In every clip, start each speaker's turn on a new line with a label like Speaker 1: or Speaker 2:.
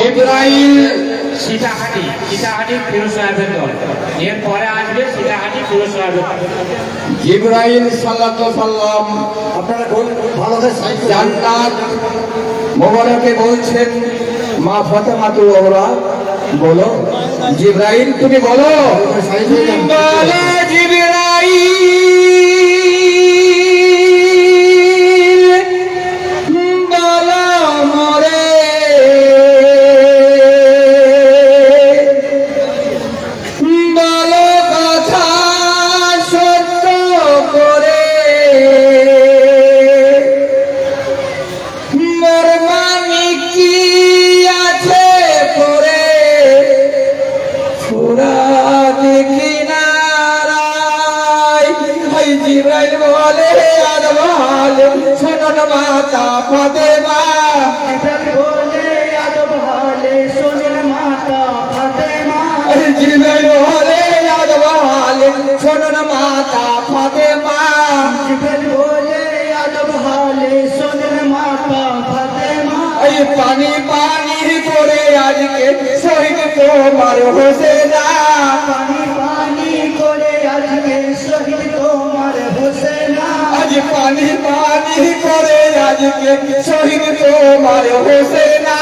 Speaker 1: জিবরাইল
Speaker 2: সীতাহাটি ফিরোজ সাহেবের দল, এরপরে আসবে সীতাহাটি ফিরোজ সাহেবের দল।
Speaker 1: জিবরাইল সাল্লাল্লাহু সাল্লাম
Speaker 3: আপনারা ভালোভাবে
Speaker 1: জান্নাত মোবারকে বলছেন, মা ফাতেমা তো ওরা বলো, জিবরাইল তুমি বলো, বলো জিবরাইল বলো মোরে বলো কথা সত্য করে মোর মানিক কি আছে পরে ফুরাত কিনারায়। হাই জিবরাইল বলে আদবাল শোনন মাতা ফাতেমা,
Speaker 3: বলে আদব হালে শোনেন মাতা ফাতেমা।
Speaker 1: জিবরাইল বলে আদবাল শোনন মাতা ফাতেমা।
Speaker 3: জিবরাইল বলে আদব হালে শোনেন মাতা ফাতেমা।
Speaker 1: এই পানি পানি করে আজকে শহীদ তোমার হোসেনা,
Speaker 3: পানি পানি করে আজকে শহীদ তোমার হোসেনা।
Speaker 1: আজ পানি পানি করে আজকে শহীদ তোমার হোসেনা।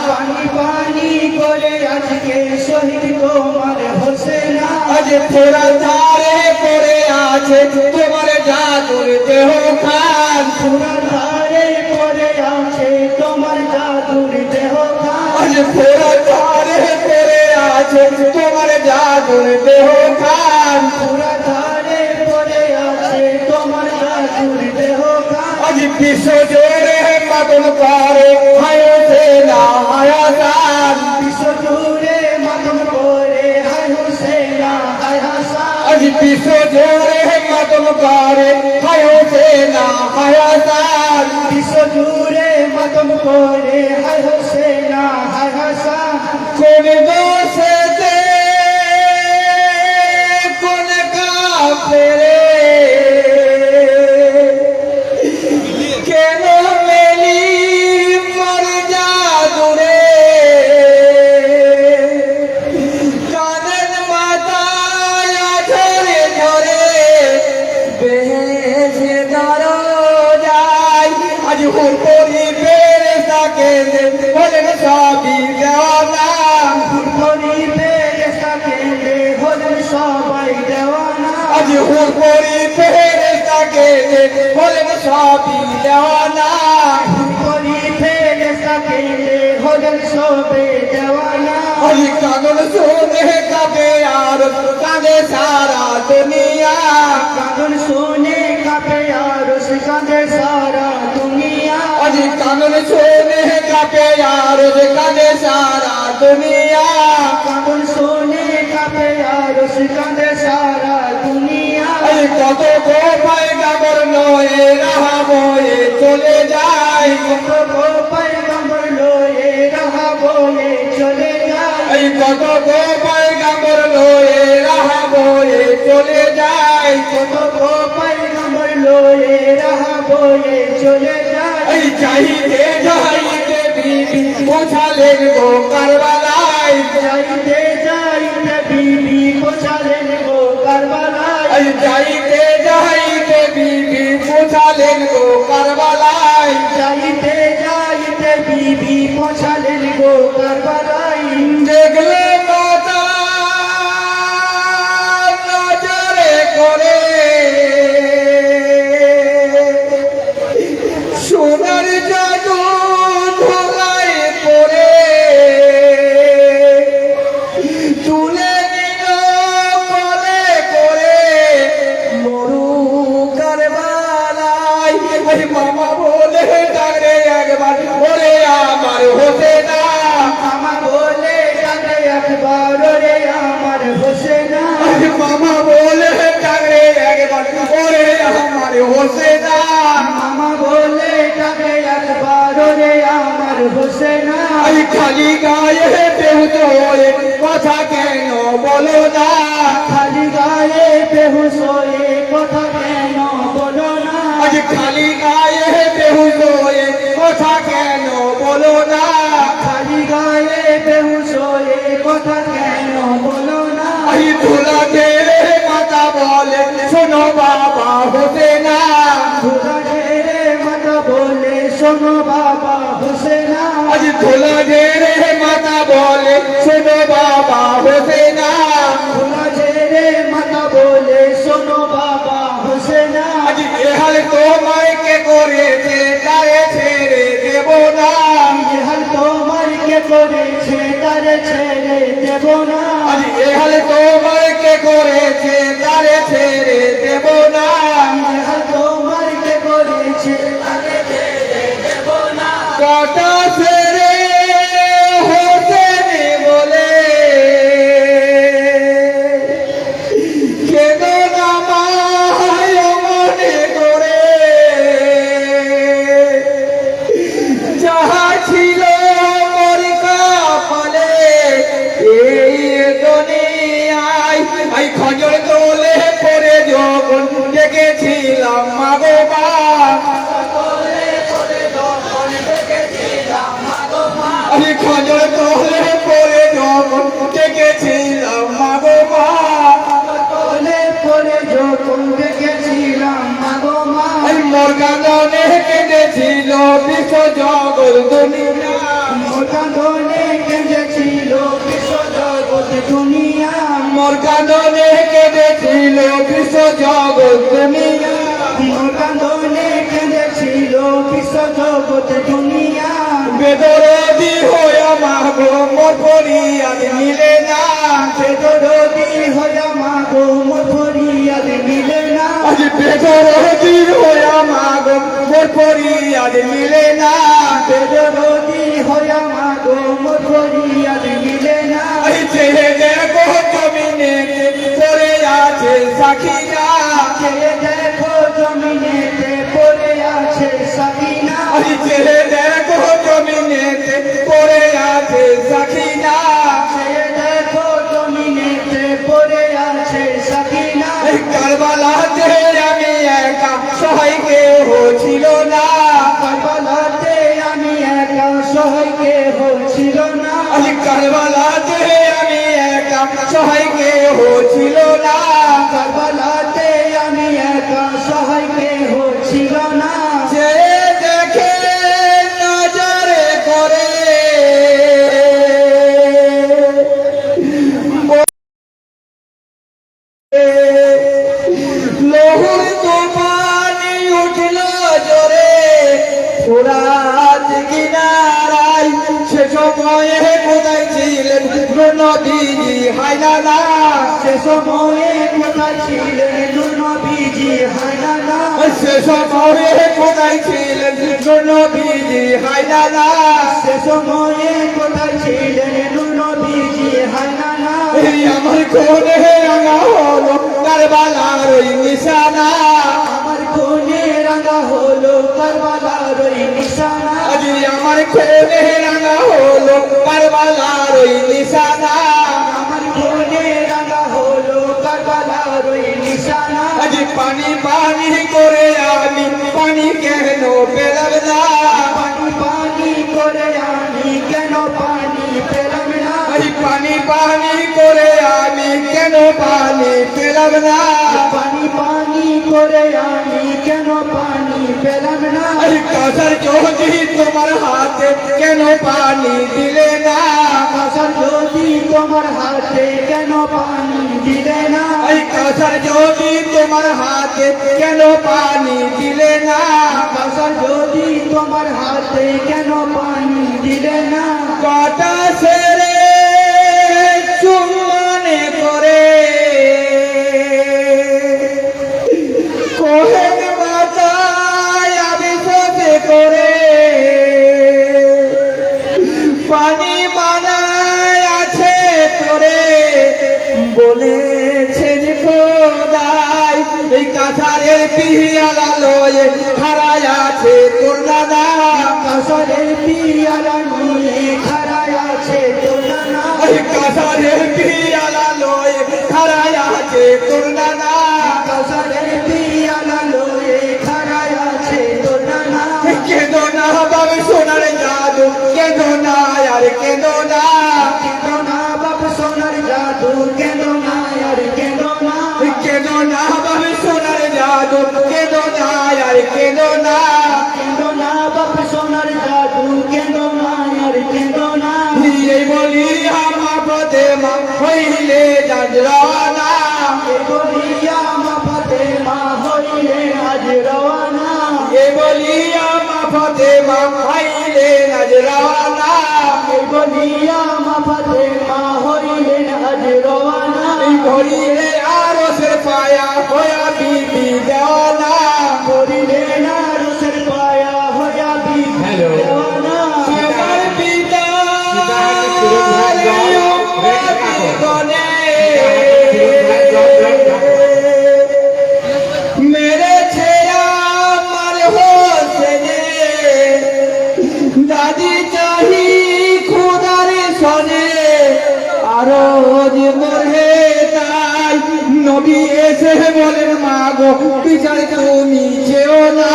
Speaker 3: পানি পানি করে আজকে শহীদ তোমার হোসেনা।
Speaker 1: আজ ফোরা ধারে পড়ে আছে তোমার জাদুর দেহ খান,
Speaker 3: পুরা ধারে পড়ে আছে তোমার জাদুর দেহ খান।
Speaker 1: আজ ফোরা ধারে পড়ে আছে তোমার জাদুর দেহ খান।
Speaker 3: পুরা ধারে পড়ে আছে তোমার জাদুর দেহ খান।
Speaker 1: আজ বিশ্ব জোরে মাতন করে হায় হোসেনা হায়াতান,
Speaker 3: বিশ্ব জুড়ে মাতম করে হায় হোসেনা হায় হাসান।
Speaker 1: আজ বিশ্ব জোরে মাতন করে হায় হোসেনা হায়াতান।
Speaker 3: বিশ্ব জুড়ে মাতম করে হায় হোসেনা হায় হাসান।
Speaker 1: কোন দোষেতে কোন কাফেরে কেন মেলি মর জাদুরে, কানের মাথায় ঝরে ঝরে বেহেশে দরজায়। আজ হুর করি ফেরেশতাকে বলেন সবই দেওয়ানা,
Speaker 3: ধরি ফেরেশতাকে হলেন সবাই দেওয়ানা।
Speaker 1: আজ হুর করি ফেরেশতাকে বলেন সবই দেওয়ানা।
Speaker 3: ধরি ফেরেশতাকে হলেন সবে দেওয়ানা।
Speaker 1: আজ কাগজ শুনে কাঁপে আর কাঁদে সারা দুনিয়া,
Speaker 3: কাগজ শুনে কাঁপে আরশ কাঁদে সারা দুনিয়া।
Speaker 1: আজ কাগজ শুনে কাঁপে আর কাঁদে সারা দুনিয়া।
Speaker 3: কাগজ শুনে কাঁপে আরশ কাঁদে সারা দুনিয়া।
Speaker 1: আজ কত গোপায় গাবর নয়ে রাহা বয়ে চলে যায়,
Speaker 3: কত পয়গম্বর লয়ে রাহা বয়ে চলে যায়।
Speaker 1: এই কত গোপায় গাবর নয়ে রাহা বয়ে চলে যায়।
Speaker 3: কত পয়গম্বর লয়ে রাহা বয়ে চলে যায়।
Speaker 1: এই চাইতে যাইতে বিবি পৌঁছালেন গো কারবালায়,
Speaker 3: যাইতে যাইতে বিবি পৌঁছালেন গো কারবালায়।
Speaker 1: এই চাইতে যাইতে বিবি পৌঁছালেন গো কারবালায়।
Speaker 3: যাইতে যাইতে বিবি পৌঁছালেন গো কারবালায়।
Speaker 1: দেখলে মাতা নজরে করে সোনার জাদু ধোলায় পড়ে তুলে নিল করে করে মরু কারবালায়। ওই মামা বলে ডাকে একবার ওরে আমার হোসেনা,
Speaker 3: মামা বলে ডাকে একবার রে আমার হোসেনা।
Speaker 1: মামা বলে ডাকে একবার ওরে আমার হোসেনা।
Speaker 3: মামা বলে ডাকে একবার রে আমার হোসেনা।
Speaker 1: এই খালি গায়ে বেহুশ হয়ে কথা কেন বলো না,
Speaker 3: খালি গায়ে বেহুশ হয়ে কথা কেন বলো না।
Speaker 1: আজ খালি গায়ে বেহুশ হয়ে কথা কেন বলো না।
Speaker 3: খালি গায়ে কথা কেন বলো না
Speaker 1: এই ধুলা ঝেড়ে মাথা বলে শোনো বাবা হোসেনা
Speaker 3: ধুলা ঝেড়ে মাথা বলে শোনো বাবা হোসেনা
Speaker 1: আজ ধুলা ঝেড়ে মাথা বলে শোনো বাবা হোসেনা
Speaker 3: ধুলা ঝেড়ে মাথা বলে শোনো বাবা হোসেনা
Speaker 1: আজ এহাল তোমায় কে করেছে তারে ছেড়ে দেব না
Speaker 3: ইহাল তোমার কে করেছে তারে ছেড়ে দেব না
Speaker 1: আজ এহাল তোমায় কে করেছে তারে ছেড়ে দেব না
Speaker 3: ইহাল তোমার কে করেছে তারে ছেড়ে দেব না
Speaker 1: কাটা ছেড়ে হোসেন বলে কেঁদো না মায় মনে করে যাহা ছিল মোর কপালে এই দুনিয়ায় আই খজর তোলে পরে যখন দেখেছিলাম মাগো মা আমি খজর তোলে পরে যখন দেখেছিলাম মাগো মা
Speaker 3: তোলে পরে যখন দেখেছিলাম মাগো মা
Speaker 1: এই মোর কাঁদনে কেঁদেছিল বিশ্ব জগৎ দুনিয়া
Speaker 3: মোর কাঁদনে কেঁদেছিল বিশ্ব জগৎ দুনিয়া
Speaker 1: মোর কাঁদনে কেঁদেছিল বিশ্ব জগৎ দুনিয়া
Speaker 3: মোর কাঁদনে কেঁদেছিল বিশ্ব জগৎ দুনিয়া
Speaker 1: বেদরদি হয়ে মাগো মোর ফরিয়াদ মিলে না
Speaker 3: বেদরদি হইয়া মাগো মোর ফরিয়াদ মিলে না
Speaker 1: আজ বেদরদি হয়ে মাগো মোর ফরিয়াদ মিলে না
Speaker 3: বেদরদি হইয়া মাগো মোর ফরিয়াদ মিলে না
Speaker 1: এই ছেড়ে দেখো জমিনে পড়ে আছে সাকিনা
Speaker 3: ছেড়ে দেখো জমিনেতে পড়ে আছে সাকিনা
Speaker 1: এই ছেড়ে দেখো জমিনে পড়ে আছে সাকিনা
Speaker 3: ছেড়ে দেখো জমিনেতে পড়ে আছে সাকিনা
Speaker 1: এই কারবালাতে আমি একা সহায় কেহ ছিল না
Speaker 3: কারবালাতে আমি একা সহায় কেহ ছিল না
Speaker 1: এই কারবালাতে আমি একা সহায় কেহ ছিল না
Speaker 3: কারবালাতে আমি একা সহায় কেহ ছিল না
Speaker 1: যে দেখে নজরে করে লহুর তুফানি উঠল জোরে ফুরাত কিনারায় সে সময়ে কোথায় ছিলেন নদীজি হায়না
Speaker 3: সে সময়ে কোথায় ছিলেন নবীজি হায়না
Speaker 1: সে সময়ে কোথায় ছিলেন নদীজি হায়না
Speaker 3: সে সময়ে কোথায় ছিলেন নবীজি হায়না
Speaker 1: এই আমার কোনে রাঙা হলো কারবালার ওই নিশানা
Speaker 3: আমার কোনে রাঙা হলো কারবালার ওই নিশানা
Speaker 1: আজ আমার কোনে রাঙা হলো কারবালার ওই নিশানা
Speaker 3: আমার কোনে রাঙা হলো কারবালার ওই নিশানা
Speaker 1: আজ পানি পানি করে আমি পানি কেন পেলাম না
Speaker 3: পানি পানি করে আমি কেন পানি পেলাম না
Speaker 1: আজ পানি পানি করে আমি কেন পানি পেলাম না
Speaker 3: পানি পানি করে আমি কেন পানি পেলাম না
Speaker 1: আজ কাসার যদি তোমার হাতে কেন পানি দিলে না
Speaker 3: কাসার যদি তোমার হাতে কেন পানি দিলে না
Speaker 1: এই কাসার যদি তোমার হাতে কেন পানি দিলে না
Speaker 3: কাসার যদি তোমার হাতে কেন পানি দিলে না
Speaker 1: কাটা সেরে চুম্বনে করে কোহেন বাতায় আবিষে করে পানি বানায় আছে তোরে বলেছেন খোদাই এই কাছারের পিয়ালা লয়ে খাড়ায় আছে তোর দাদা
Speaker 3: কাসারের পিয়ালা নিয়ে খাড়ায় আছে তোর নানা
Speaker 1: এই কাছারের পিয়ালা লয়ে খাড়ায় আছে তোর দাদা
Speaker 3: কাসারের পিয়ালা লয়ে খাড়ায় আছে তোর নানা
Speaker 1: কেঁদো না বাবা সোনার জাদু কেঁদো না আর কেঁদো না
Speaker 3: কেঁদো না বাপ বলিয়া মা ফাতেমা হইলেন আজ রওয়ানা
Speaker 1: ঘড়িয়ে আরশের পায়া হইয়া বিবি দেওয়ানা
Speaker 3: করিলেন আরশের পায়া হইয়া বিবি
Speaker 2: হ্যালো।
Speaker 3: দেওয়ানা
Speaker 1: আমার পিতা মেরেছে আমার হোসেনে দাদি চাহি খুদার সনে আরো যে মরে তাই নবী এসে বলেন মা গো বিচার তুমি যেও না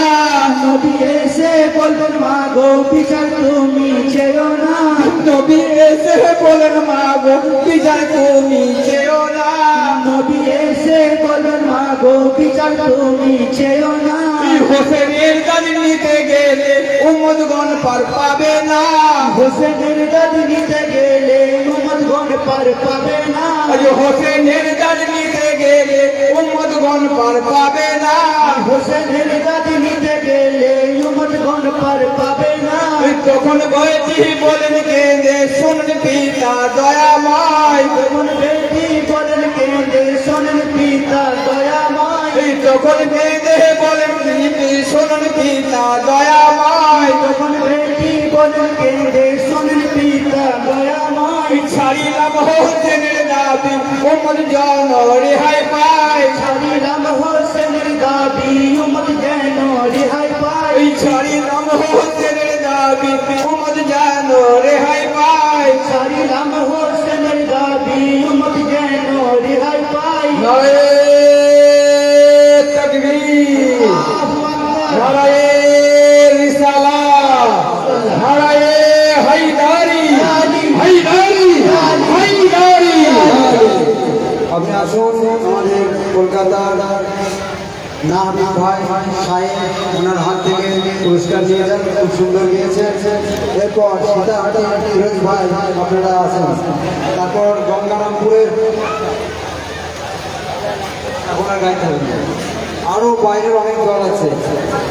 Speaker 3: নবী এসে বললেন মা গো বিচার তুমি চেও না
Speaker 1: নবী এসে বলেন মা গো বিচার তুমি যেও না
Speaker 3: নবী এসে বললেন মা গো বিচার তুমি চেও না
Speaker 1: হোসেনের দাদি নিতে গেলে উম্মতগণ পার পাবে না
Speaker 3: হোসেনের দাদি নিতে গেলে উম্মতগণ পার পাবে না
Speaker 1: হোসেনের দাদি নিতে গেলে উম্মতগণ পার পাবে না
Speaker 3: হোসেনের দাদি নিতে গেলে উম্মতগণ পার পাবে না
Speaker 1: তখন বয়টি বলেন কেঁদে শুনুন পিতা দয়াময়
Speaker 3: তখন বেটি বলেন কেঁদে শোনেন পিতা দয়াময়
Speaker 1: তখন কেঁদে বলেন শুনুন পিতা দয়াময়
Speaker 3: তখন বেটি বলেন কেঁদে শোনেন পিতা দয়াময়
Speaker 1: ছাড়িলাম হোসেনের দাবি উম্মত জন রেহাই পায়
Speaker 3: ছাড়িলাম হোসেনের দাবি উম্মত যেন রেহাই পায়
Speaker 1: ছাড়িলাম হোসেনের দাবি উম্মত জন রেহাই পায়
Speaker 3: ছাড়িলাম হোসেনের দাবি উম্মত যেন রেহাই পায়
Speaker 1: নারে তাকবীর নারে রিসালাত নারে হায়দারি হায়দারি হায়দারি
Speaker 4: আপনি আসুন আমাদের কলকাতার নাহাবি ভাই সাহেব ওনার হাত থেকে পুরস্কার নিয়ে যান খুব সুন্দর গিয়েছেন এরপর সীতাহাটি ফিরোজ ভাই আপনারা আসেন তারপর গঙ্গারামপুরের এখন আর গাইতে হবে না। আরও বাইরের অনেক দল আছে